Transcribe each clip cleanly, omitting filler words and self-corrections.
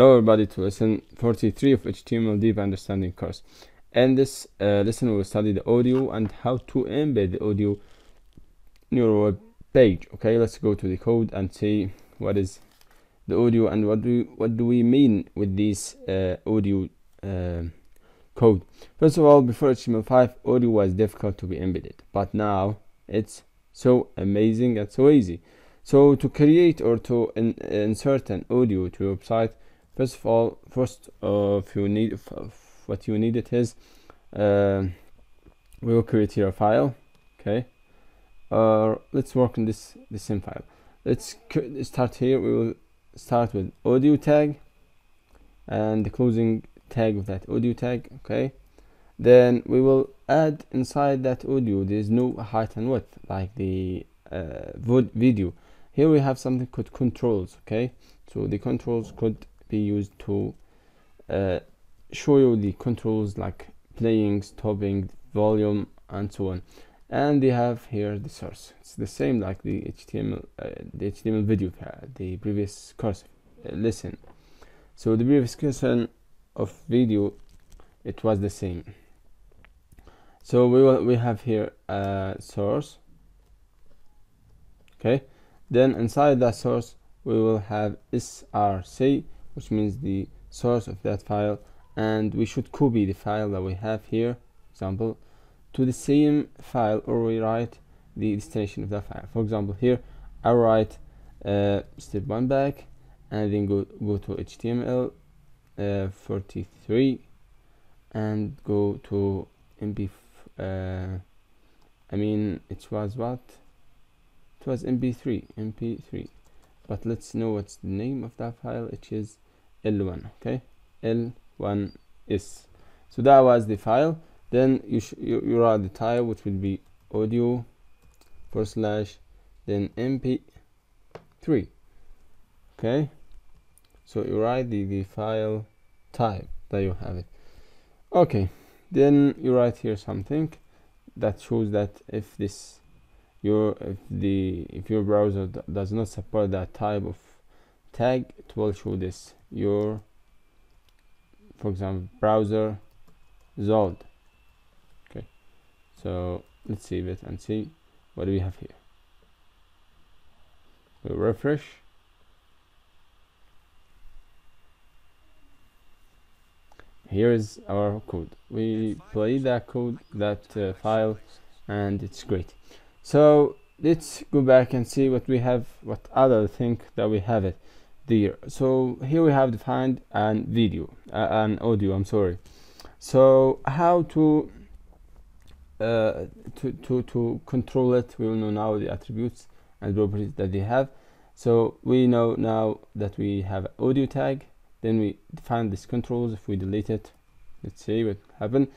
Hello everybody to lesson 43 of HTML Deep Understanding course. In this lesson we will study the audio and how to embed the audio in your web page. Okay, let's go to the code and see what is the audio and what do we mean with this audio code. First of all, before HTML5 audio was difficult to be embedded, but now it's so amazing and so easy. So to create or to insert an audio to your website, first of all, if you need what you need it is we will create here a file. Okay, let's work on the same file. Let's start here. We will start with audio tag and the closing tag of that audio tag. Okay, then we will add inside that audio there is no height and width like the video. Here we have something called controls. Okay, so the controls could be used to show you the controls like playing, stopping, volume, and so on. And they have here the source. It's the same like the HTML video, the previous course lesson. So the previous lesson of video, it was the same. So we have here a source. Okay, then inside that source we will have src, which means the source of that file, and we should copy the file that we have here, example, to the same file, or we write the destination of that file. For example, here I write step 1 back and then go to HTML 43 and go to it was what? It was mp3, but let's know what's the name of that file. It is L1. Okay, L1s. So that was the file. Then you write the type, which will be audio / then mp3. Okay, so you write the file type that you have it. Okay, then you write here something that shows that if your browser does not support that type of tag, it will show this for example, browser zold. Okay, so let's save it and see what do we have here. We'll refresh. Here is our code. We play that code, that file, and it's great. So let's go back and see what we have, what other thing that we have it there. So here we have defined an audio, I'm sorry. So how to control it, we will know now the attributes and properties that they have. So we know now that we have audio tag, then we define these controls. If we delete it, let's see what happened.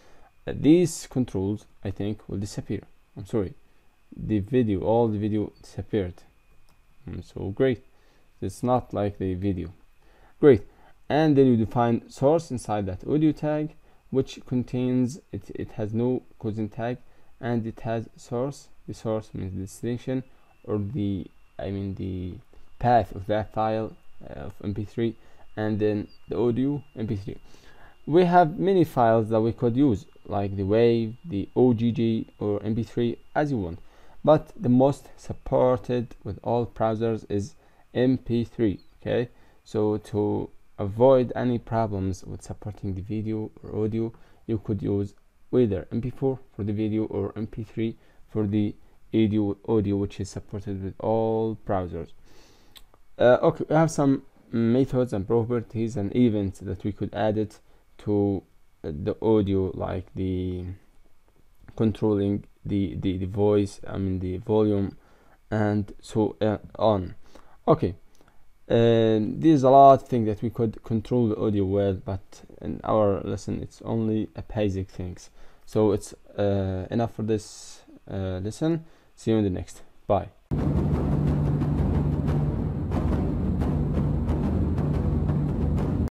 These controls, I think, will disappear. I'm sorry, all the video disappeared. So great, it's not like the video. Great. And then you define source inside that audio tag, which contains it has no closing tag, and it has source. The source means the destination, or the path of that file of mp3, and then the audio mp3. We have many files that we could use, like the WAV, the OGG, or mp3, as you want, but the most supported with all browsers is mp3. Okay, so to avoid any problems with supporting the video or audio, you could use either mp4 for the video or mp3 for the audio, which is supported with all browsers. Okay, we have some methods and properties and events that we could add it to the audio, like the controlling the voice, the volume, and so on. Okay, there's a lot of things that we could control the audio with, but in our lesson it's only a basic things. So it's enough for this lesson. See you in the next. Bye.